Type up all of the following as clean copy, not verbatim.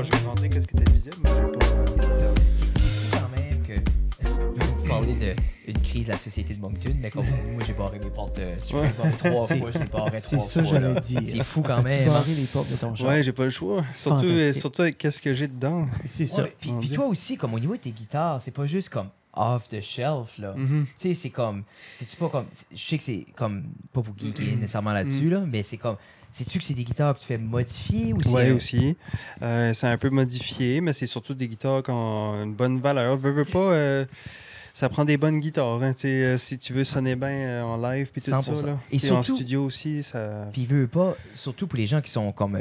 J'ai rentré qu'est-ce qui était visible, mais j'ai pas. C'est fou quand même que vous parlez d'une crise de la société de Moncton, mais comme moi j'ai barré mes portes, je l'ai barré 3 fois, je l'ai barré 3 fois. C'est ça, j'allais dire. C'est fou quand Tu même. barré les portes de ton char. Ouais, j'ai pas le choix. Surtout avec qu'est-ce que j'ai dedans. C'est ça. Ouais, puis toi aussi, comme au niveau de tes guitares, c'est pas juste comme off the shelf, là. Mm-hmm. Tu sais, c'est comme. C'est-tu pas comme. Je sais que c'est comme. Pas pour geeker nécessairement là-dessus, là, mais c'est comme. Sais-tu que c'est des guitares que tu fais modifier ou c'est. Oui, aussi. C'est un peu modifié, mais c'est surtout des guitares qui ont une bonne valeur. Veux pas. Ça prend des bonnes guitares. Hein, si tu veux sonner bien en live puis tout 100%. ça. Là. Et surtout, en surtout- studio aussi, ça. Puis veux pas, surtout pour les gens qui sont comme.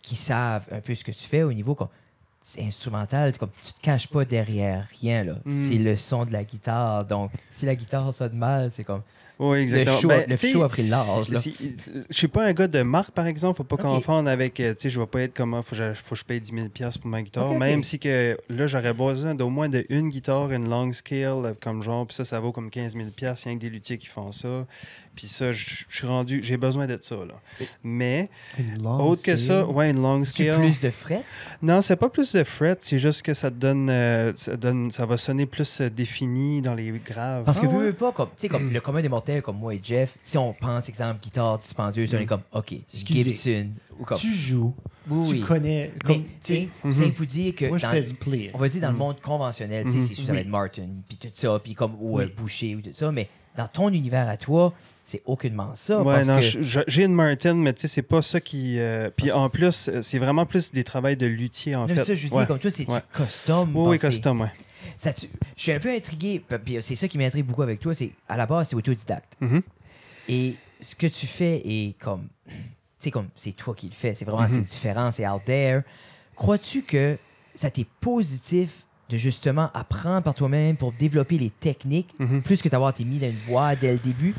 Qui savent un peu ce que tu fais au niveau comme. C'est instrumental, comme tu te caches pas derrière rien, là. Mm. C'est le son de la guitare. Donc, si la guitare sonne mal, c'est comme. Oui, exactement. Le show, Ben, le tu sais, show a pris le large, là. Je suis pas un gars de marque, par exemple. Faut pas Ok. confondre avec. Tu sais, je vais pas être comme. Faut que je paye 10 000 $ pour ma guitare. Ok, ok. Même si que là, j'aurais besoin d'au moins d'une guitare, une long scale, comme genre. Puis ça vaut comme 15 000 $. Il y a que des luthiers qui font ça. Puis ça, je suis rendu. J'ai besoin de ça, là. Mais, Une longue autre que ça, scale. ouais, une long C'est scale. plus de frais. Non, c'est pas plus de fret. C'est juste que ça te donne. Ça va sonner plus défini dans les graves. Parce que Ah ouais? veux pas, comme, tu sais, comme le commun des mortels, comme moi et Jeff, si on pense, exemple, guitare dispendieuse, on est comme, OK, Excusez. Gibson, ou comme. Tu joues, Oui. tu connais. Mais, Comme, tu sais, Mhm. c'est pour dire que. moi, je dans- fais du player. on va dire dans le monde conventionnel, tu sais, c'est sûr, ça va Oui. être Martin, puis tout ça, puis comme, ou Oui. Boucher, ou tout ça, mais dans ton univers à toi, c'est aucunement ça. Ouais, parce non, que, j'ai une Martin, mais tu sais, c'est pas ça qui. Puis en plus, c'est vraiment plus des travails de luthier, en non, fait. ça, je dis, Ouais. comme toi, c'est Ouais. du custom. Oui, oui, pensé. custom, ouais. Je suis un peu intrigué, puis c'est ça qui m'intrigue beaucoup avec toi, c'est à la base, c'est autodidacte. Mhm. Et ce que tu fais est comme. Tu sais, comme c'est toi qui le fais. C'est vraiment c'est différent, c'est out there. Crois-tu que ça t'est positif de justement apprendre par toi-même pour développer les techniques plus que d'avoir été mis dans une boîte dès le début?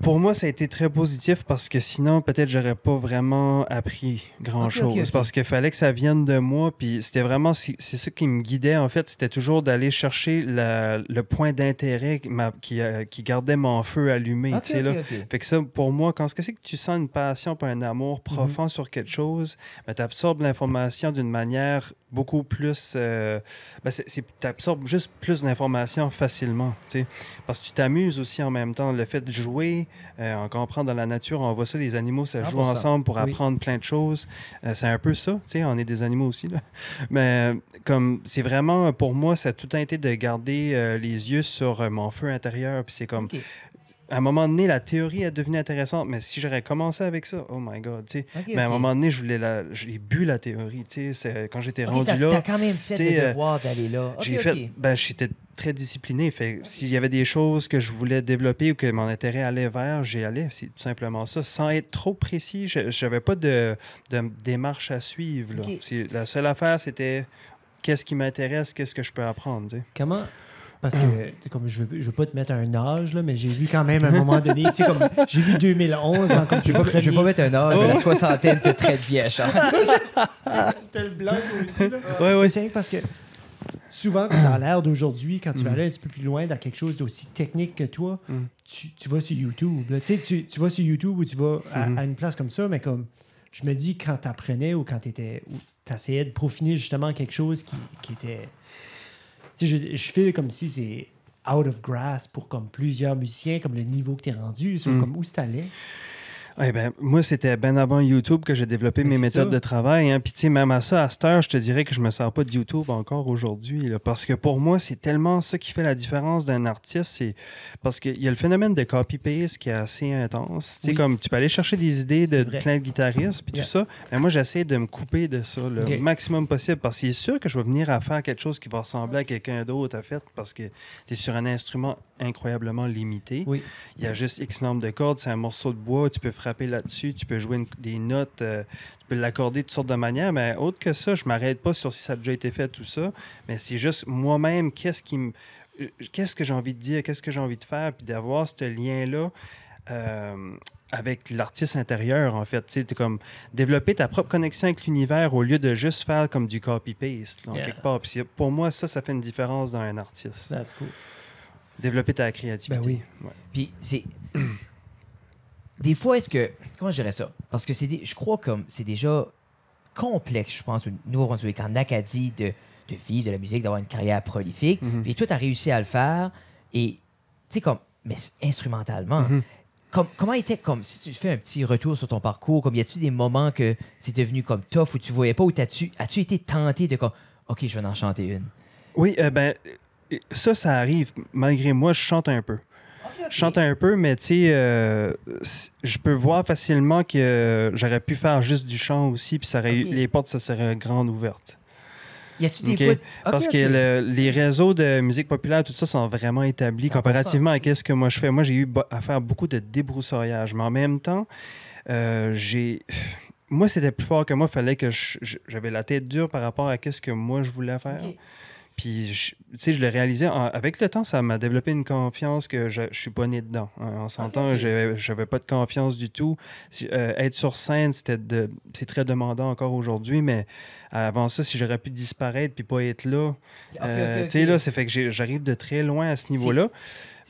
Pour moi, ça a été très positif parce que sinon, peut-être, j'aurais pas vraiment appris grand-chose. Ok, ok. Parce qu'il fallait que ça vienne de moi. Puis c'était vraiment, c'est ça qui me guidait, en fait. C'était toujours d'aller chercher le point d'intérêt qui gardait mon feu allumé. Ok, tu sais, là. ok. Fait que ça, pour moi, quand c'est que tu sens une passion et un amour profond sur quelque chose, tu absorbes l'information d'une manière beaucoup plus... tu absorbes juste plus d'informations facilement. Tu sais. Parce que tu t'amuses aussi en même temps. Le fait de jouer, on comprend dans la nature, on voit ça, les animaux, ça joue 100%. ensemble pour Oui. apprendre plein de choses. C'est un peu ça. Tu sais, on est des animaux aussi. Là. Mais comme c'est vraiment, pour moi, ça a tout été de garder les yeux sur mon feu intérieur. Puis c'est comme... Ok. À un moment donné, la théorie est devenue intéressante, mais si j'aurais commencé avec ça, oh my God, tu sais. Ok, Mais à un ok. moment donné, j'ai bu la théorie, tu sais. Quand j'étais Ok, rendu t'as là, quand même fait tu sais, le devoir d'aller là. Ok, j'ai ok. fait, j'étais très discipliné. Fait s'il y avait des choses que je voulais développer ou que mon intérêt allait vers, j'y allais. C'est tout simplement ça. Sans être trop précis, je n'avais pas de démarche à suivre. Là. Ok. La seule affaire, c'était qu'est-ce qui m'intéresse, qu'est-ce que je peux apprendre, tu sais. Comment. Parce que, comme je veux pas te mettre un âge, là, mais j'ai vu quand même à un moment donné, tu sais, comme j'ai vu 2011 en comme Je vais pas mettre un âge, mais la soixantaine te traite bien, Charles. T'as le blanc toi aussi, là. Ouais, ouais. Mais c'est vrai parce que souvent, quand t'as l'air d'aujourd'hui, quand tu vas aller un petit peu plus loin dans quelque chose d'aussi technique que toi, tu vas sur YouTube. Là. Tu sais, tu vas sur YouTube ou tu vas à une place comme ça, mais comme je me dis, quand t'apprenais ou quand t'essayais de peaufiner justement quelque chose qui était... Tu sais, je fais comme si c'est out of grasp pour comme plusieurs musiciens, comme le niveau que t'es rendu, sur comme où c'est allé. Ouais, ben, moi, c'était bien avant YouTube que j'ai développé Mais mes c'est méthodes ça. de travail. Hein. Puis, tu sais, même à ça, à cette heure, je te dirais que je me sers pas de YouTube encore aujourd'hui. Là, parce que pour moi, c'est tellement ça qui fait la différence d'un artiste. C'est parce qu'il y a le phénomène de copy-paste qui est assez intense. Tu sais, Oui. comme tu peux aller chercher des idées de C'est vrai. plein de guitaristes, puis Yeah. tout ça. Mais moi, j'essaie de me couper de ça le Ok. maximum possible. Parce que c'est sûr que je vais venir à faire quelque chose qui va ressembler à quelqu'un d'autre a fait. Parce que tu es sur un instrument incroyablement limité. Oui. Il y a juste X nombre de cordes, c'est un morceau de bois, tu peux frapper là-dessus, tu peux jouer des notes, tu peux l'accorder de toutes sortes de manières, mais autre que ça, je m'arrête pas sur si ça a déjà été fait, tout ça, mais c'est juste moi-même, qu'est-ce que j'ai envie de dire, qu'est-ce que j'ai envie de faire, puis d'avoir ce lien-là avec l'artiste intérieur, en fait. Tu sais, t'es comme développer ta propre connexion avec l'univers au lieu de juste faire comme du copy-paste, là, en Yeah. quelque part. Puis pour moi, ça fait une différence dans un artiste. That's cool. Développer ta créativité. Ben oui. Ouais. Puis c'est. des fois, est-ce que... Comment je dirais ça? Parce que je crois que c'est déjà complexe, je pense, au Nouveau-Brunswick, en Acadie, de vivre de la musique, d'avoir une carrière prolifique. Puis toi, tu as réussi à le faire. Et, tu sais, comme... Mais instrumentalement. Comment était, comme, si tu fais un petit retour sur ton parcours, comme y a-tu des moments que c'est devenu comme tough où tu voyais pas, ou as-tu été tenté de comme, OK, je vais en chanter une? Oui, ça arrive. Malgré moi, je chante un peu. Okay. Je chante un peu, mais tu sais, je peux voir facilement que j'aurais pu faire juste du chant aussi, puis les portes, ça serait grandes ouvertes. Y a-tu des fois... Parce que les réseaux de musique populaire, tout ça, sont vraiment établis 100%. Comparativement à ce que moi je fais. Moi, j'ai eu à faire beaucoup de débroussaillage, mais en même temps, moi, c'était plus fort que moi. Il fallait que j'avais la tête dure par rapport à ce que moi, je voulais faire. Okay. Puis, tu sais, je le réalisais. Avec le temps, ça m'a développé une confiance que je suis pas né dedans. On s'entend, j'avais pas de confiance du tout. Être sur scène, c'est très demandant encore aujourd'hui, mais avant ça, si j'aurais pu disparaître puis pas être là, tu sais, là, c'est fait que j'arrive de très loin à ce niveau-là.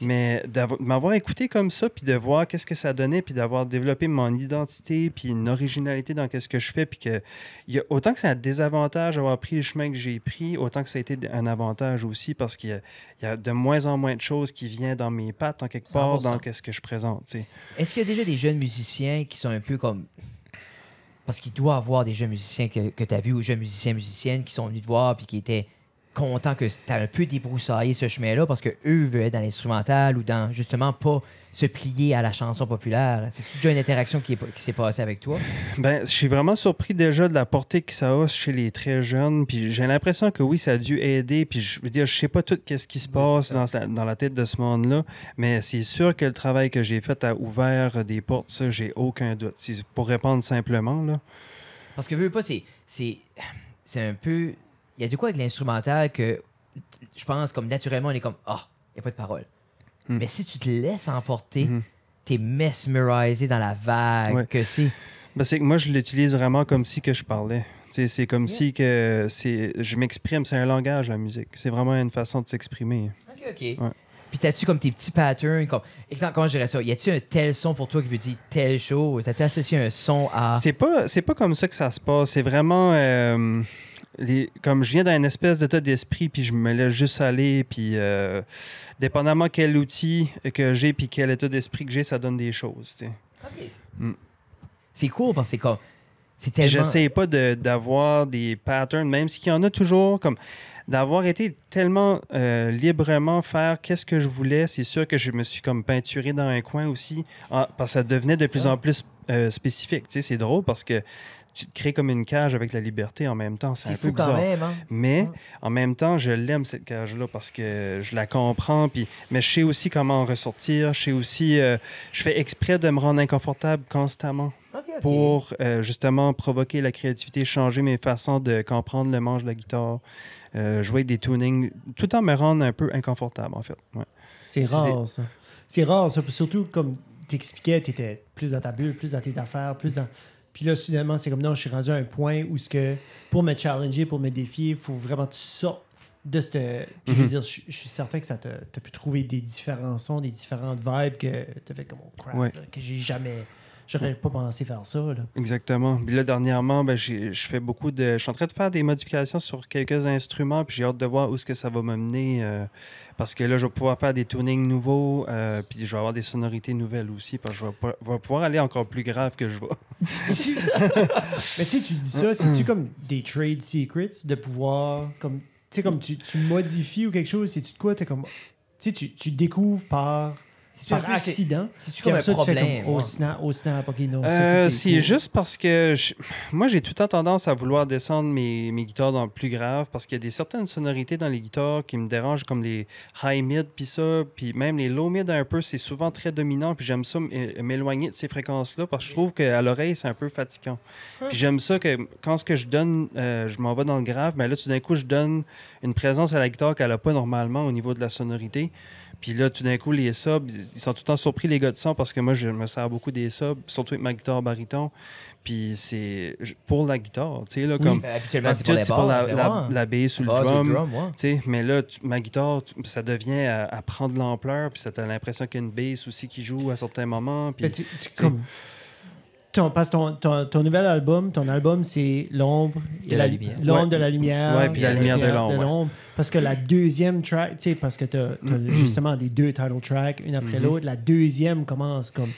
Mais de m'avoir écouté comme ça, puis de voir qu'est-ce que ça donnait, puis d'avoir développé mon identité, puis une originalité dans ce que je fais, puis que autant que c'est un désavantage d'avoir pris le chemin que j'ai pris, autant que ça a été un avantage aussi, parce qu'il y a de moins en moins de choses qui viennent dans mes pattes, en quelque part, 100%. Dans ce que je présente. T'sais. Est-ce qu'il y a déjà des jeunes musiciens qui sont un peu comme... Parce qu'il doit y avoir des jeunes musiciens que tu as vus, ou jeunes musiciennes qui sont venus te voir, puis qui étaient content que tu as un peu débroussaillé ce chemin-là parce qu'eux veulent être dans l'instrumental ou dans, justement, pas se plier à la chanson populaire. C'est-tu déjà une interaction qui s'est passée avec toi? Ben, je suis vraiment surpris déjà de la portée que ça a chez les très jeunes. Puis j'ai l'impression que oui, ça a dû aider. Puis je veux dire, je sais pas tout ce qui se passe dans la tête de ce monde-là, mais c'est sûr que le travail que j'ai fait a ouvert des portes. Ça, j'ai aucun doute. C'est pour répondre simplement, là. Parce que veux pas, c'est un peu... Il y a de quoi avec l'instrumental que je pense, comme naturellement, on est comme « Ah, il n'y a pas de parole. » Mais si tu te laisses emporter, t'es mesmerisé dans la vague que c'est... Ben, c'est que moi, je l'utilise vraiment comme si que je parlais. C'est comme si que je m'exprime. C'est un langage, la musique. C'est vraiment une façon de s'exprimer. OK. Ouais. Puis t'as-tu comme tes petits patterns? Exemple, comment je dirais ça? Y a-tu un tel son pour toi qui veut dire telle chose? T'as-tu associé un son à... C'est pas comme ça que ça se passe. C'est vraiment... comme je viens d'un espèce d'état d'esprit, puis je me laisse juste aller, puis dépendamment quel outil que j'ai, puis quel état d'esprit que j'ai, ça donne des choses. T'sais. OK. C'est cool parce que c'est tellement... J'essaie pas d'avoir des patterns, même s'il y en a toujours, comme d'avoir été tellement librement faire qu'est-ce que je voulais. C'est sûr que je me suis comme peinturé dans un coin aussi, parce que ça devenait de plus en plus spécifique. C'est drôle parce que tu te crées comme une cage avec la liberté en même temps. C'est un peu bizarre. Quand même, hein? Mais en même temps, je l'aime, cette cage-là, parce que je la comprends. Mais je sais aussi comment en ressortir. Je sais aussi... je fais exprès de me rendre inconfortable constamment pour justement provoquer la créativité, changer mes façons de comprendre le manche de la guitare, jouer des tunings, tout en me rendre un peu inconfortable, en fait. Ouais. C'est rare, ça. C'est rare, ça. Surtout, comme tu expliquais, tu étais plus dans ta bulle, plus dans tes affaires, plus dans... Puis là, soudainement, c'est comme non, je suis rendu à un point où pour me challenger, pour me défier, il faut vraiment que tu sortes de cette... Puis je veux dire, je suis certain que ça t'a pu trouver des différents sons, des différentes vibes que tu fait comme oh crap, là, que j'aurais pas pensé faire ça. Là. Exactement. Puis là, dernièrement, je fais beaucoup de... Je suis en train de faire des modifications sur quelques instruments, puis j'ai hâte de voir où est-ce que ça va m'amener. Parce que là, je vais pouvoir faire des tunings nouveaux, puis je vais avoir des sonorités nouvelles aussi, parce que je vais pouvoir aller encore plus grave que je vais. Mais tu sais, tu dis ça, c'est-tu comme des trade secrets de pouvoir, comme, tu sais, comme tu modifies ou quelque chose, c'est-tu de quoi, t'es comme, tu sais, tu découvres par accident. C'est-tu comme un problème? Au snap, OK, non. C'est juste parce que moi, j'ai tout le temps tendance à vouloir descendre mes guitares dans le plus grave parce qu'il y a certaines sonorités dans les guitares qui me dérangent, comme les high-mid, puis ça, puis même les low-mid un peu, c'est souvent très dominant, puis j'aime ça m'éloigner de ces fréquences-là parce que je trouve qu'à l'oreille, c'est un peu fatigant. Puis j'aime ça que quand ce que je donne, je m'en vais dans le grave, mais là, tout d'un coup, je donne une présence à la guitare qu'elle n'a pas normalement au niveau de la sonorité. Puis là, tout d'un coup, les subs, ils sont tout le temps surpris, les gars de son, parce que moi, je me sers beaucoup des subs, surtout avec ma guitare baryton. Puis c'est pour la guitare, tu sais, là, comme... Habituellement, c'est pour la bass ou le drum, tu sais, mais là, ma guitare, ça devient à prendre de l'ampleur, puis t'as l'impression qu'il y a une bass aussi qui joue à certains moments, puis... Parce que ton nouvel album, c'est l'ombre de la lumière. L'ombre de la lumière. Ouais, puis la lumière de l'ombre. Parce que la deuxième track, tu sais, parce que t'as justement les deux title tracks, une après l'autre, la deuxième commence comme...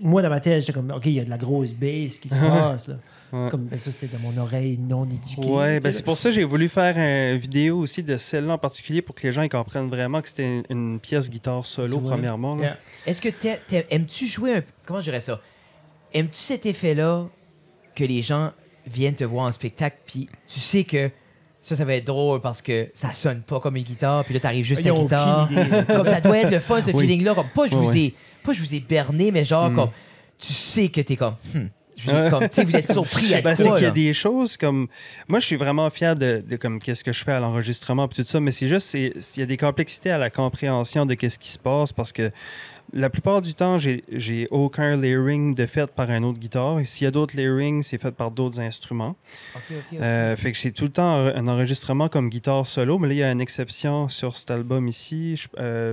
Moi, dans ma tête, j'étais comme, OK, il y a de la grosse bass qui se passe, là. Ouais. Comme, ben ça, c'était de mon oreille non éduquée. Ouais, ben c'est pour ça que j'ai voulu faire une vidéo aussi de celle-là en particulier pour que les gens ils comprennent vraiment que c'était une pièce guitare solo, premièrement. Yeah. Est-ce que aimes-tu jouer un... Comment je dirais ça? Aimes-tu cet effet-là que les gens viennent te voir en spectacle, puis tu sais que ça va être drôle parce que ça sonne pas comme une guitare, puis là, t'arrives juste à la guitare. Comme ça doit être le fun, ce feeling-là. Comme, pas je vous ai berné, mais genre, comme, tu sais que t'es comme... Comme, tu sais, vous êtes surpris à quoi, c'est qu'il y a des choses comme... Moi, je suis vraiment fier de comme qu'est-ce que je fais à l'enregistrement et tout ça, mais c'est juste, il y a des complexités à la compréhension de qu'est-ce qui se passe parce que la plupart du temps, j'ai aucun layering de fait par un autre guitare. Et s'il y a d'autres layerings, c'est fait par d'autres instruments. Fait que c'est tout le temps un enregistrement comme guitare solo, mais là, il y a une exception sur cet album ici.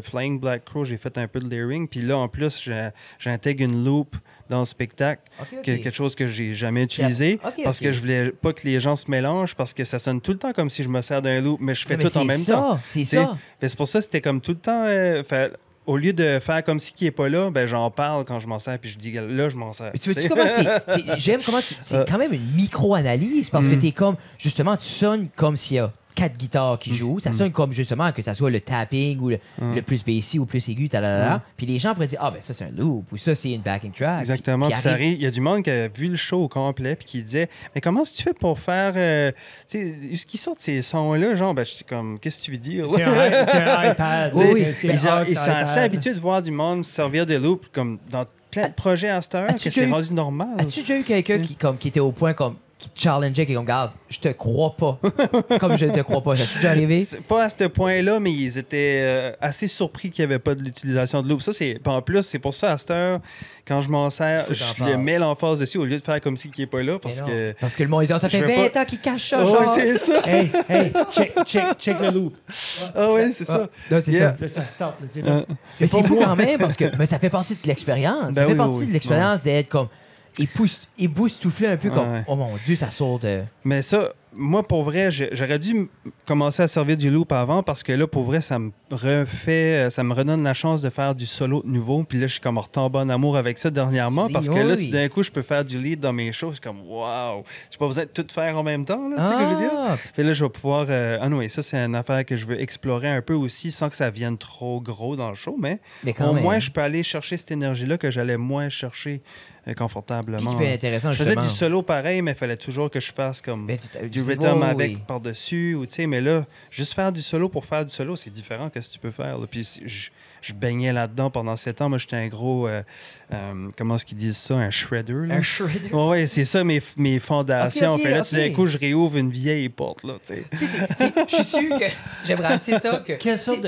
Flying Black Crow, j'ai fait un peu de layering. Puis là, en plus, j'intègre une loop dans le spectacle, quelque chose que j'ai jamais utilisé parce que je voulais pas que les gens se mélangent parce que ça sonne tout le temps comme si je me sers d'un loop, mais je fais tout en même temps. C'est ça. C'est pour ça que c'était comme tout le temps... au lieu de faire comme si qui est pas là, ben j'en parle quand je m'en sers, puis je dis là, je m'en sers. Mais tu veux-tu comment j'aime comment c'est quand même une micro-analyse parce que t'es comme, justement, tu sonnes comme s'il y a 4 guitares qui jouent. Ça sonne comme, justement, que ça soit le tapping ou le plus bassy ou plus aigu, Puis les gens pourraient dire, ah, ben ça, c'est un loop ou ça, c'est une backing track. Exactement. Puis ça arrive. Il y a du monde qui a vu le show au complet puis qui disait, mais comment est-ce que tu fais pour faire. Tu sais, est-ce qu'ils sortent ces sons-là? Genre, ben, je suis comme, qu'est-ce que tu veux dire? C'est un iPad. Oui. Ils sont assez habitués de voir du monde se servir de loop comme dans plein de projets à cette heure, que c'est rendu normal. As-tu déjà eu quelqu'un qui était au point comme. Qui te challengeait, qui est comme, regarde, je te crois pas. Comme je te crois pas. Ça t'est déjà arrivé? Pas à ce point-là, mais ils étaient assez surpris qu'il n'y avait pas de l'utilisation de loop. Ça, en plus, c'est pour ça, à cette heure, quand je m'en sers, je le mets l'emphase dessus au lieu de faire comme si il n'est pas là. Parce que le monde, ça fait 20 ans qu'il cache ça. Ouais, c'est ça. Hey, check le loop. Ah oui, c'est ça. Là, c'est ça. Là, ça start. Mais c'est fou quand même, parce que ça fait partie de l'expérience. Ça fait partie de l'expérience d'être comme... éboustouflé un peu comme oh mon Dieu, ça sort de... Mais ça, moi, pour vrai, j'aurais dû commencer à servir du loop avant parce que là, pour vrai, ça me redonne la chance de faire du solo nouveau. Puis là, je suis comme retombé en amour avec ça dernièrement parce que là, tout d'un coup, je peux faire du lead dans mes shows. Je suis comme wow! J'ai pas besoin de tout faire en même temps, là, tu sais ce que je veux dire? Puis là, je vais pouvoir... ça, c'est une affaire que je veux explorer un peu aussi sans que ça vienne trop gros dans le show, mais au moins, je peux aller chercher cette énergie-là que j'allais moins chercher confortablement. Qui peut être intéressant, je faisais du solo pareil, mais il fallait toujours que je fasse comme du rhythm avec par-dessus. Mais là, juste faire du solo pour faire du solo, c'est différent que ce que tu peux faire. Là. Puis je baignais là-dedans pendant 7 ans. Moi, j'étais un gros... comment est-ce qu'ils disent ça? Un shredder. Là. Un shredder? Oui, c'est ça mes fondations. Tout d'un coup, je réouvre une vieille porte. Là, je suis sûr que j'aimerais assez ça. Quelle sorte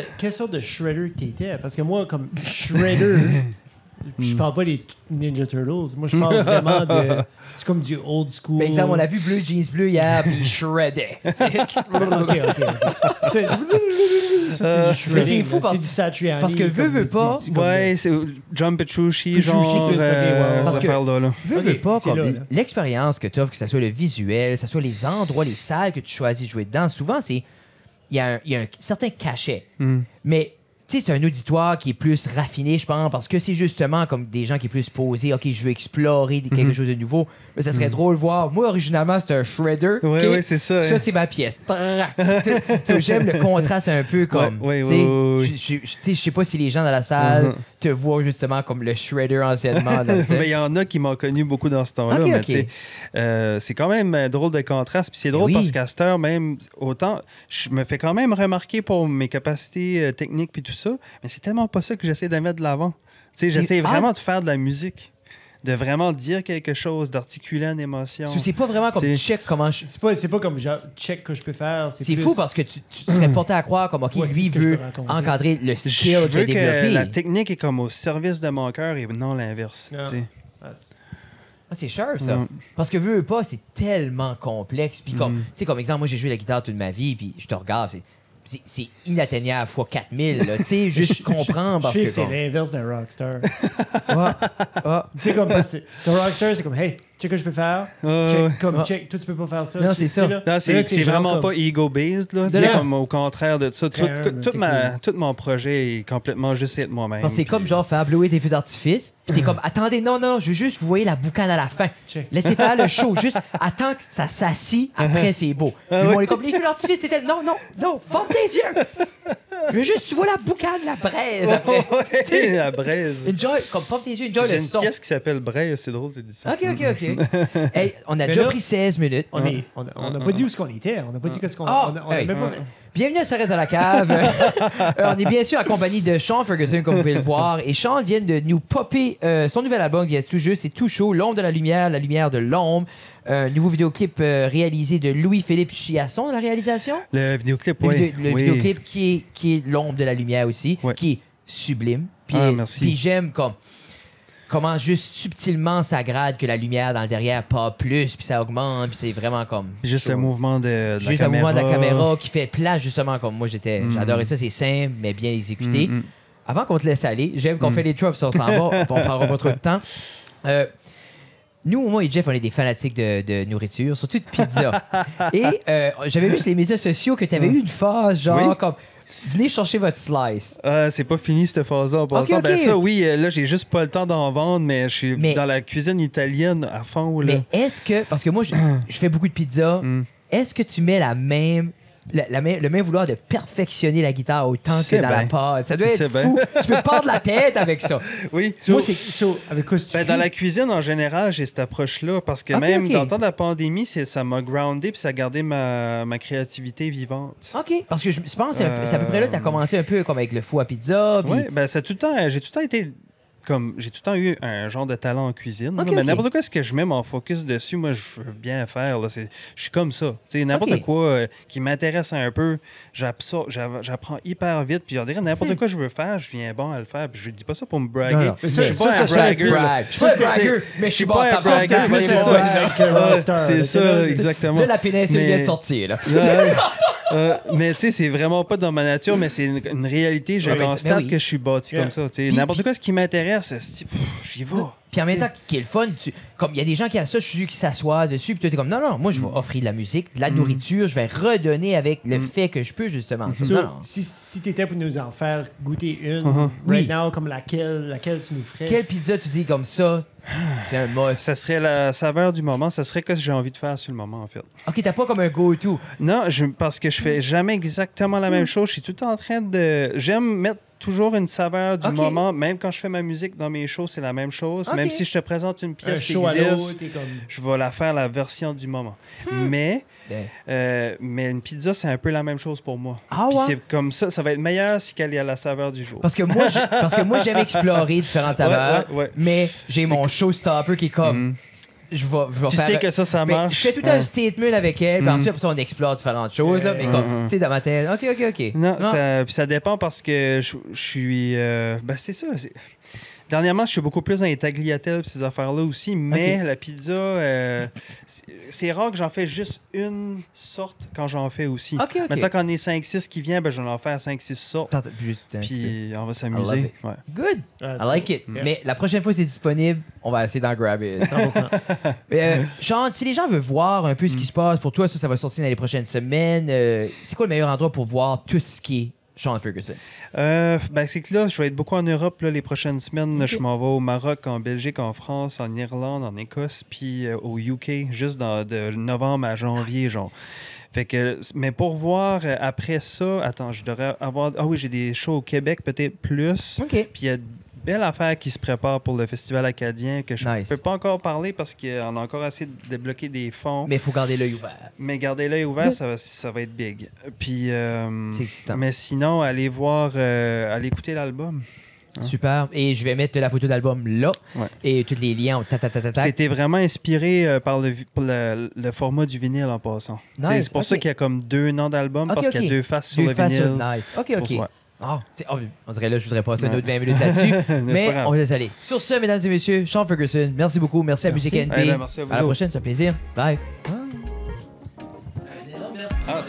de shredder t'étais? Parce que moi, comme shredder... Je parle pas des Ninja Turtles. Moi, je parle vraiment de... C'est comme du old school. Par exemple, on a vu Bleu Jeans Bleu hier, puis il shreddait. OK. C'est fou. C'est du Satriani. Parce que veut pas... Ouais, c'est John Petrucci, genre... Parce que veut pas, comme l'expérience que tu offres, que ce soit le visuel, que ce soit les endroits, les salles que tu choisis de jouer dedans, souvent, il y a un certain cachet. Mais... Tu sais, c'est un auditoire qui est plus raffiné, je pense, parce que c'est justement comme des gens qui sont plus posés. OK, je veux explorer quelque chose de nouveau. Mais ça serait drôle de voir. Moi, originalement, c'était un shredder. Oui, c'est ça. Ça, c'est ma pièce. J'aime le contraste un peu comme... Je sais pas si les gens dans la salle te voient justement comme le shredder anciennement. Mais il y en a qui m'ont connu beaucoup dans ce temps-là. Okay. C'est quand même drôle de contraste. Puis c'est drôle parce qu'à cette heure, même, autant, je me fais quand même remarquer pour mes capacités techniques puis tout ça, mais c'est tellement pas ça que j'essaie de mettre de l'avant. J'essaie vraiment de faire de la musique. de vraiment dire quelque chose, d'articuler une émotion. C'est pas vraiment comme check comment je... C'est pas comme genre check que je peux faire. C'est plus... fou parce que tu serais porté à croire comme, OK, lui veut encadrer le skill qu'il a veux développé. que la technique est comme au service de mon cœur et non l'inverse. C'est sharp, ça. Parce que veux pas, c'est tellement complexe. Puis comme, tu sais, comme exemple, moi, j'ai joué la guitare toute ma vie, puis je te regarde, c'est inatteignable fois 4000, tu sais, juste comprendre. Parce que c'est l'inverse d'un rockstar. Tu sais, comme, parce que le rockstar, c'est comme, hey, check que je peux faire. Check, toi, tu peux pas faire ça. Non, c'est ça. Non, c'est vraiment pas ego-based, là. C'est comme au contraire de ça. Tout mon projet est complètement juste être moi-même. Parce que c'est comme genre faire blouer des feux d'artifice, puis t'es comme, attendez, non, je veux juste vous voyez la boucane à la fin. Laissez faire le show, juste attends que ça s'assit, après c'est beau. Puis on est comme, les feux d'artifice, c'était non, ferme tes yeux. Je veux juste, tu vois la boucane, la braise après. La braise. Enjoy, comme ferme tes yeux, enjoy le son. J'ai une pièce qui s'appelle braise, c'est drôle, tu dis ça. OK. Hey, on a déjà pris 16 minutes. On n'a pas dit où est-ce qu'on était. On n'a pas dit qu'est-ce qu'on... Bienvenue à Ça reste dans la cave. On est bien sûr accompagné de Sean Ferguson, comme vous pouvez le voir. Et Sean vient de nous popper son nouvel album qui est tout juste, c'est tout chaud, L'ombre de la lumière de l'ombre. Nouveau vidéoclip réalisé de Louis-Philippe Chiasson, la réalisation. Le vidéoclip, oui. Le vidéoclip qui est L'ombre de la lumière aussi, qui est sublime. Merci. Puis j'aime comment juste subtilement ça grade que la lumière dans le derrière pas plus, puis ça augmente, puis c'est vraiment comme... Juste le mouvement de la caméra. Juste le mouvement de la caméra qui fait place, justement, comme moi j'adorais ça, c'est simple, mais bien exécuté. Avant qu'on te laisse aller, j'aime qu'on fait les drops, on s'en va, on prendra pas trop de temps. Nous, moi et Jeff, on est des fanatiques de nourriture, surtout de pizza. Et j'avais vu sur les médias sociaux que tu avais eu une phase, genre comme... Venez chercher votre slice. C'est pas fini cette phase-là en passant. Ben ça, oui, là, j'ai juste pas le temps d'en vendre, mais je suis dans la cuisine italienne à fond. Là. Mais est-ce que... Parce que moi, je fais beaucoup de pizza. Est-ce que tu mets le même vouloir de perfectionner la guitare autant que dans la pâte? Ça doit être fou. Tu peux perdre la tête avec ça. Oui. Moi, avec quoi tu dans la cuisine, en général, j'ai cette approche-là parce que dans le temps de la pandémie, ça m'a groundé puis ça a gardé ma créativité vivante. OK. Parce que je pense que c'est à peu près là que tu as commencé un peu comme avec le fou à pizza. Oui, j'ai tout le temps été... j'ai tout le temps eu un genre de talent en cuisine. Mais n'importe quoi, ce que je mets mon focus dessus, moi, je veux bien faire. Je suis comme ça. N'importe quoi qui m'intéresse un peu, j'apprends hyper vite. Puis on dirait n'importe quoi que je veux faire, je viens bon à le faire. Puis je dis pas ça pour me braguer. Je suis pas un bragger. Je suis pas un bragger, mais je suis pas un bragger. C'est ça, exactement. Là, la péninsule vient de sortir. Là. Mais tu sais, c'est vraiment pas dans ma nature, mais c'est une réalité. Je constate que je suis bâti comme ça. N'importe quoi, ce qui m'intéresse, j'y vais. Puis en même temps, qui est le fun, comme il y a des gens qui ont ça, je suis qui s'assoient dessus, puis toi, t'es comme, non, moi, je vais offrir de la musique, de la nourriture, je vais redonner avec le fait que je peux, justement. Si t'étais pour nous en faire goûter une, right now, comme laquelle tu nous ferais? Quelle pizza tu dis comme ça? C'est un must. Ça serait la saveur du moment. Ça serait ce que j'ai envie de faire sur le moment, en fait. OK, t'as pas comme un go-to. Non, parce que je fais jamais exactement la même chose. Je suis tout le temps en train de... J'aime mettre toujours une saveur du moment. Même quand je fais ma musique dans mes shows, c'est la même chose. Même si je te présente une pièce qui existe, je vais la faire la version du moment. Mais une pizza, c'est un peu la même chose pour moi. Puis c'est comme ça. Ça va être meilleur si qu'elle est à la saveur du jour. Parce que moi, j'aime explorer différentes saveurs, mais j'ai mon showstopper qui est comme... Je vais tu faire... sais que ça marche. Je fais tout un statement avec elle, puis ensuite, après ça, on explore différentes choses, là, mais comme, tu sais, dans ma tête, OK. Non, ça dépend parce que je suis... c'est ça. Dernièrement, je suis beaucoup plus dans les tagliatelles et ces affaires-là aussi, mais la pizza, c'est rare que j'en fais juste une sorte quand j'en fais aussi. Maintenant qu'on est 5-6 qui vient, je vais en faire 5-6 sortes. Puis on va s'amuser. Ouais. Good. I like it. Yeah. Mais la prochaine fois que c'est disponible, on va essayer d'en grabber 100%. Sean, si les gens veulent voir un peu ce qui se passe pour toi, ça va sortir dans les prochaines semaines. C'est quoi le meilleur endroit pour voir tout ce qui est Sean Ferguson? C'est que là, je vais être beaucoup en Europe les prochaines semaines. Je m'en vais au Maroc, en Belgique, en France, en Irlande, en Écosse, puis au UK, juste de novembre à janvier, genre. Fait que, mais pour voir après ça, attends, je devrais avoir... Ah oui, j'ai des shows au Québec, peut-être plus. Puis il y a belle affaire qui se prépare pour le Festival acadien que je ne peux pas encore parler parce qu'on a encore essayé de débloquer des fonds. Mais il faut garder l'œil ouvert. Mais garder l'œil ouvert, ça va être big. Puis, mais sinon, allez écouter l'album. Super. Et je vais mettre la photo d'album là. Ouais. Et tous les liens. C'était vraiment inspiré par le format du vinyle en passant. Nice, C'est pour ça qu'il y a comme 2 noms d'album, parce qu'il y a 2 faces sur Deux le faces vinyle. Nice. OK. Ouais. On dirait là, je voudrais passer une autre 20 minutes là-dessus. Mais on va laisser aller. Sur ce, mesdames et messieurs, Sean Ferguson, merci beaucoup. Merci à Musique NB. Merci à vous À la prochaine, ça fait plaisir. Bye. Ah,